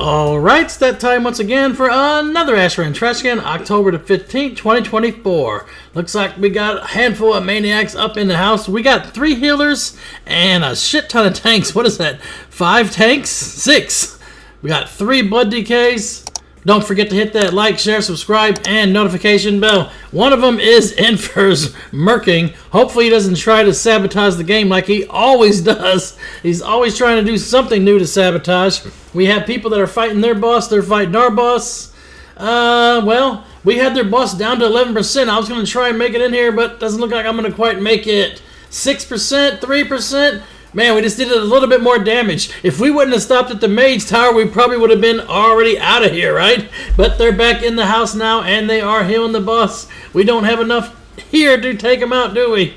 Alright, it's that time once again for another Asher and Treshkin, October the 15th, 2024. Looks like we got a handful of Maniacs up in the house. We got 3 healers and a shit ton of tanks. What is that? 5 tanks? 6. We got 3 blood decays. Don't forget to hit that like, share, subscribe, and notification bell. One of them is Infer's murking. Hopefully he doesn't try to sabotage the game like he always does. He's always trying to do something new to sabotage. We have people that are fighting their boss. They're fighting our boss. Well, we had their boss down to 11%. I was going to try and make it in here, but it doesn't look like I'm going to quite make it. 6%, 3%. Man, we just did a little bit more damage. If we wouldn't have stopped at the Mage Tower, we probably would have been already out of here, right? But they're back in the house now, and they are healing the boss. We don't have enough here to take them out, do we?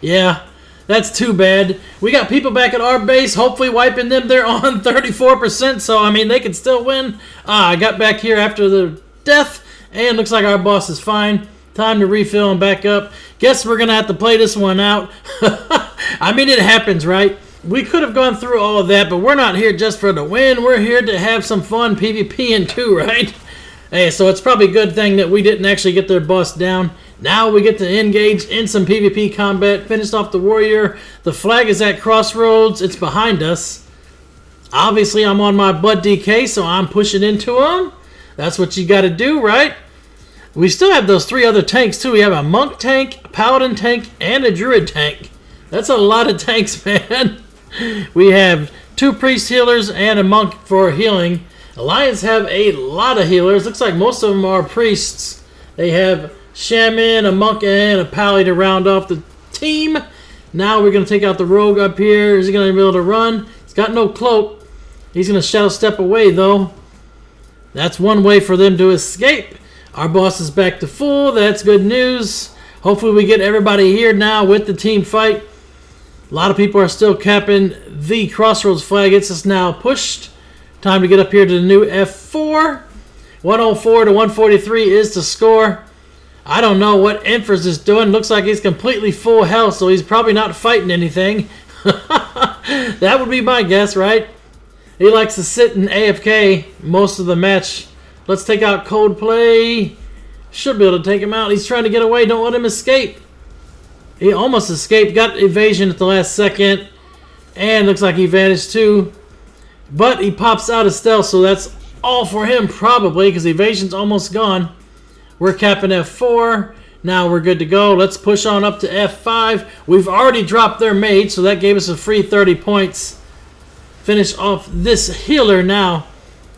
Yeah, that's too bad. We got people back at our base, hopefully wiping them. They're on 34%, so, I mean, they can still win. I got back here after the death, and looks like our boss is fine. Time to refill and back up. Guess we're going to have to play this one out. I mean, it happens, right? We could have gone through all of that, but we're not here just for the win. We're here to have some fun PvPing too, right? Hey, so it's probably a good thing that we didn't actually get their boss down. Now we get to engage in some PvP combat. Finished off the warrior. The flag is at Crossroads. It's behind us. Obviously, I'm on my blood DK, so I'm pushing into him. That's what you got to do, right? We still have those 3 other tanks too. We have a monk tank, a paladin tank, and a druid tank. That's a lot of tanks, man. We have 2 priest healers and a monk for healing. Alliance have a lot of healers. Looks like most of them are priests. They have shaman, a monk, and a pally to round off the team. Now we're going to take out the rogue up here. Is he going to be able to run? He's got no cloak. He's going to shadow step away, though. That's one way for them to escape. Our boss is back to full. That's good news. Hopefully we get everybody here now with the team fight. A lot of people are still capping the Crossroads flag. It's just now pushed. Time to get up here to the new F4. 104 to 143 is the score. I don't know what Infers is doing. Looks like he's completely full health, so he's probably not fighting anything. That would be my guess, right? He likes to sit in AFK most of the match. Let's take out Coldplay. Should be able to take him out. He's trying to get away. Don't let him escape. He almost escaped. Got evasion at the last second. And looks like he vanished too. But he pops out of stealth, so that's all for him probably because evasion's almost gone. We're capping F4. Now we're good to go. Let's push on up to F5. We've already dropped their mage, so that gave us a free 30 points. Finish off this healer now.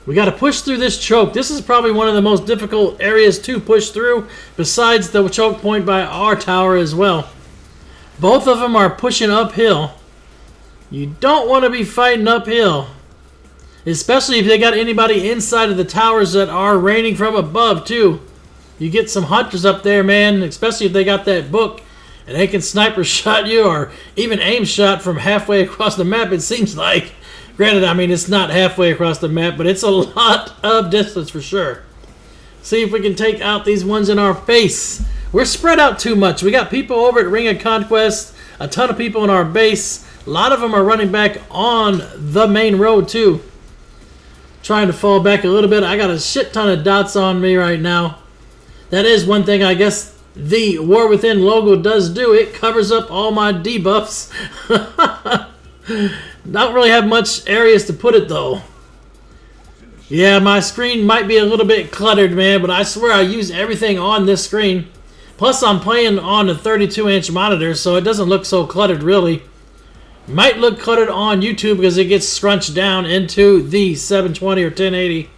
We got to push through this choke. This is probably one of the most difficult areas to push through, besides the choke point by our tower as well. Both of them are pushing uphill. You don't want to be fighting uphill, especially if they got anybody inside of the towers that are raining from above too. You get some hunters up there, man, especially if they got that book and they can sniper shot you or even aim shot from halfway across the map, it seems like. Granted, I mean, it's not halfway across the map, but it's a lot of distance for sure. See if we can take out these ones in our face. We're spread out too much. We got people over at RIng of Conquest, a ton of people in our base. A lot of them are running back on the main road too. Trying to fall back a little bit. I got a shit ton of dots on me right now. That is one thing I guess the War Within logo does do. It covers up all my debuffs. Don't really have much areas to put it though. Yeah, my screen might be a little bit cluttered, man, but I swear I use everything on this screen. Plus I'm playing on a 32-inch monitor, so it doesn't look so cluttered really. Might look cluttered on YouTube because it gets scrunched down into the 720 or 1080.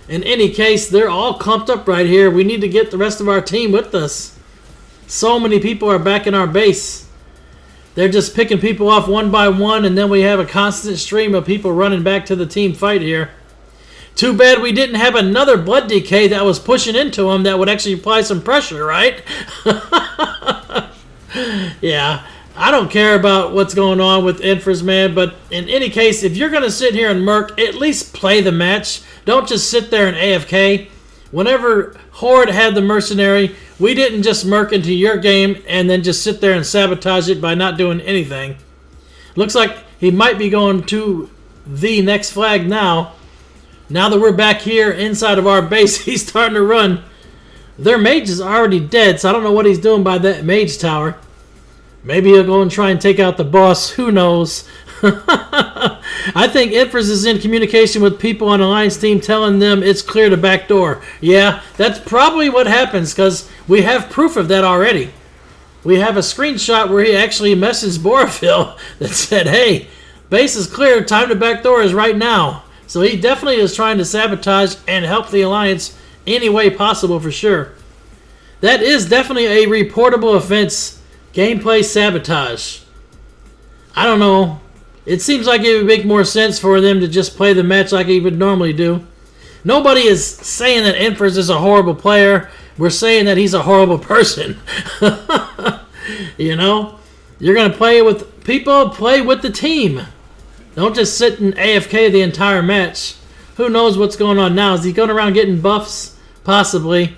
In any case, they're all clumped up right here. We need to get the rest of our team with us. So many people are back in our base. They're just picking people off one by one, and then we have a constant stream of people running back to the team fight here. Too bad we didn't have another blood decay that was pushing into them that would actually apply some pressure, right? Yeah, I don't care about what's going on with Infers, man, but in any case, if you're going to sit here and murk, at least play the match. Don't just sit there and AFK. Whenever Horde had the mercenary, we didn't just murk into your game and then just sit there and sabotage it by not doing anything. Looks like he might be going to the next flag now. Now that we're back here inside of our base, he's starting to run. Their mage is already dead, so I don't know what he's doing by that mage tower. Maybe he'll go and try and take out the boss. Who knows? I think Empress is in communication with people on Alliance team telling them it's clear to back door. Yeah, that's probably what happens because we have proof of that already. We have a screenshot where he actually messaged Boroville that said, hey, base is clear, time to back door is right now. So he definitely is trying to sabotage and help the Alliance any way possible for sure. That is definitely a reportable offense. Gameplay sabotage. I don't know. It seems like it would make more sense for them to just play the match like he would normally do. Nobody is saying that Empress is a horrible player. We're saying that he's a horrible person. You know? You're going to play with people, play with the team. Don't just sit in AFK the entire match. Who knows what's going on now? Is he going around getting buffs? Possibly.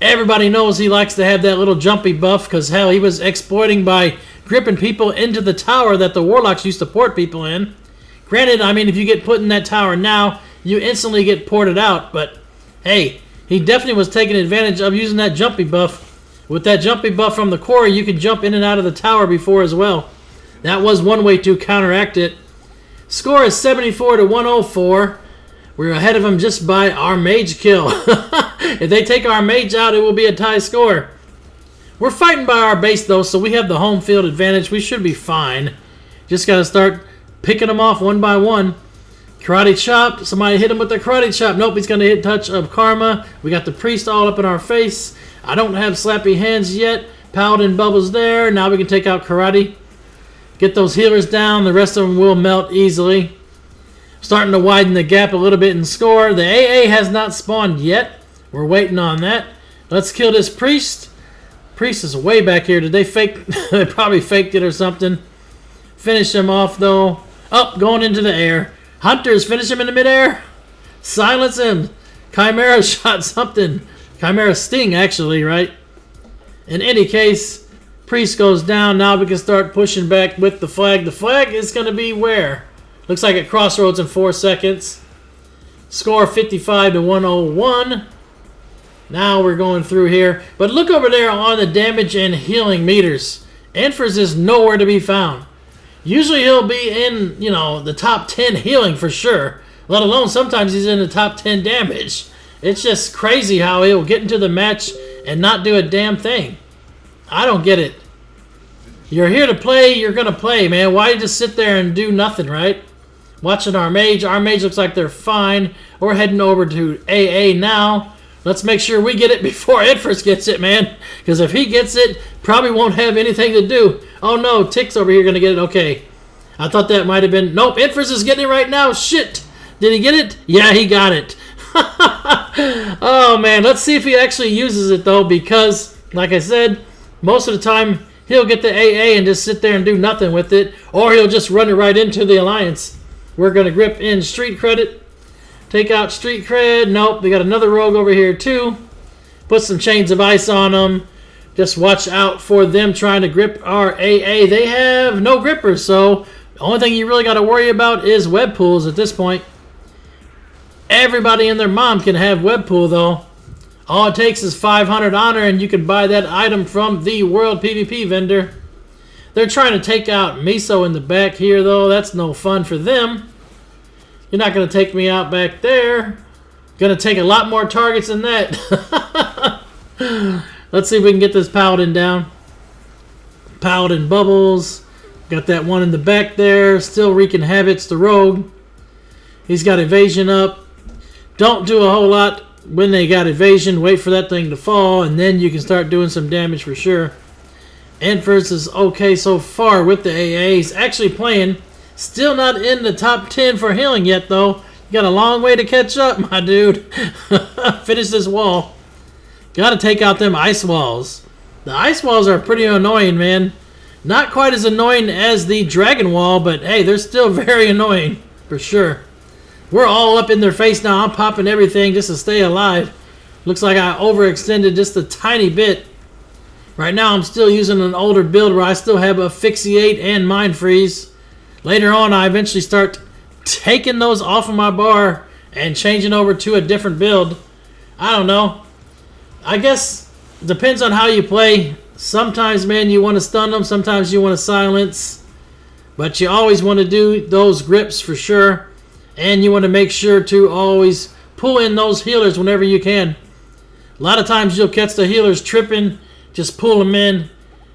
Everybody knows he likes to have that little jumpy buff because, hell, he was exploiting by gripping people into the tower that the Warlocks used to port people in. Granted, I mean, if you get put in that tower now, you instantly get ported out. But, hey, he definitely was taking advantage of using that jumpy buff. With that jumpy buff from the quarry, you could jump in and out of the tower before as well. That was one way to counteract it. Score is 74 to 104. We're ahead of them just by our mage kill. If they take our mage out, it will be a tie score. We're fighting by our base, though, so we have the home field advantage. We should be fine. Just got to start picking them off one by one. Karate chop. Somebody hit him with the karate chop. Nope, he's going to hit touch of karma. We got the priest all up in our face. I don't have slappy hands yet. Paladin bubbles there. Now we can take out karate. Get those healers down. The rest of them will melt easily. Starting to widen the gap a little bit in score. The AA has not spawned yet. We're waiting on that. Let's kill this priest. Priest is way back here. Did they fake? They probably faked it or something. Finish him off, though. Up, going into the air. Hunters, finish him in the midair. Silence him. Chimera shot something. Chimera sting, actually, right? In any case, priest goes down. Now we can start pushing back with the flag. The flag is going to be where? Looks like at Crossroads in 4 seconds. Score 55 to 101. Now we're going through here. But look over there on the damage and healing meters. Empress is nowhere to be found. Usually he'll be in, you know, the top 10 healing for sure. Let alone sometimes he's in the top 10 damage. It's just crazy how he'll get into the match and not do a damn thing. I don't get it. You're here to play, you're going to play, man. Why just sit there and do nothing, right? Watching our mage. Our mage looks like they're fine. We're heading over to AA now. Let's make sure we get it before Empress gets it, man. Because if he gets it, probably won't have anything to do. Oh, no. Tick's over here going to get it. Okay. I thought that might have been... Nope. Empress is getting it right now. Shit. Did he get it? Yeah, he got it. Oh, man. Let's see if he actually uses it, though. Because, like I said, most of the time, he'll get the AA and just sit there and do nothing with it. Or he'll just run it right into the Alliance. We're going to grip in street credit. Take out street cred. Nope, they got another rogue over here too. Put some chains of ice on them. Just watch out for them trying to grip our AA. They have no grippers, so the only thing you really got to worry about is web pools at this point. Everybody and their mom can have web pool though. All it takes is 500 honor and you can buy that item from the World PvP vendor. They're trying to take out Meso in the back here though. That's no fun for them. You're not going to take me out back there. Going to take a lot more targets than that. Let's see if we can get this Paladin down. Paladin bubbles. Got that one in the back there. Still wreaking havoc. The rogue. He's got evasion up. Don't do a whole lot when they got evasion. Wait for that thing to fall. And then you can start doing some damage for sure. Empress is okay so far with the AA. He's actually playing... Still not in the top 10 for healing yet, though. You got a long way to catch up, my dude. Finish this wall. Got to take out them ice walls. The ice walls are pretty annoying, man. Not quite as annoying as the dragon wall, but hey, they're still very annoying, for sure. We're all up in their face now. I'm popping everything just to stay alive. Looks like I overextended just a tiny bit. Right now, I'm still using an older build where I still have Asphyxiate and Mind Freeze. Later on, I eventually start taking those off of my bar and changing over to a different build. I don't know. I guess depends on how you play. Sometimes, man, you want to stun them. Sometimes you want to silence. But you always want to do those grips for sure. And you want to make sure to always pull in those healers whenever you can. A lot of times you'll catch the healers tripping. Just pull them in.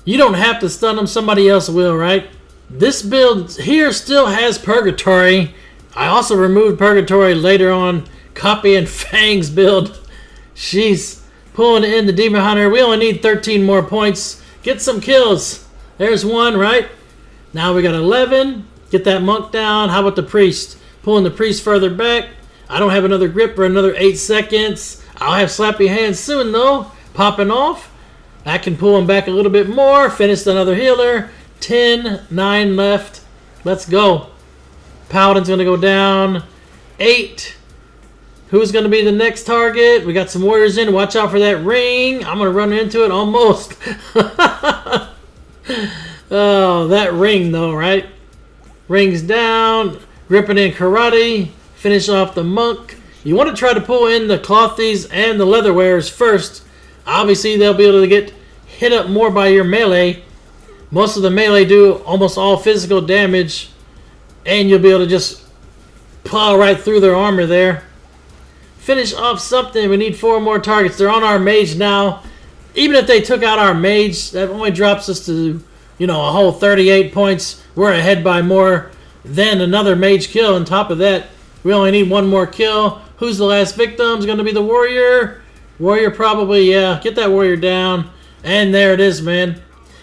You don't have to stun them. Somebody else will, right? This build here still has Purgatory. I also removed Purgatory later on. Copying Fang's build. She's pulling in the Demon Hunter. We only need 13 more points. Get some kills. There's one, right? Now we got 11. Get that monk down. How about the priest? Pulling the priest further back. I don't have another grip for another 8 seconds. I'll have slappy hands soon, though. Popping off. I can pull him back a little bit more. Finished another healer. 10, 9 left. Let's go. Paladin's going to go down. 8. Who's going to be the next target? We got some warriors in. Watch out for that ring. I'm going to run into it almost. Oh, that ring though, right? Ring's down. Gripping in karate. Finish off the monk. You want to try to pull in the clothies and the leather wearers first. Obviously, they'll be able to get hit up more by your melee. Most of the melee do almost all physical damage. And you'll be able to just plow right through their armor there. Finish off something. We need 4 more targets. They're on our mage now. Even if they took out our mage, that only drops us to, a whole 38 points. We're ahead by more than another mage kill. On top of that, we only need 1 more kill. Who's the last victim? It's going to be the warrior. Warrior probably, yeah. Get that warrior down. And there it is, man.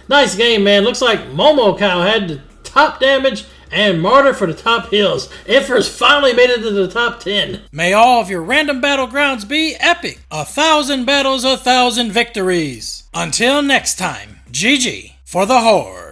Nice game, man. Looks like Momo Cow had the top damage and Martyr for the top heals. Emperor's finally made it to the top 10. May all of your random battlegrounds be epic. 1,000 battles, 1,000 victories. Until next time, GG for the Horde.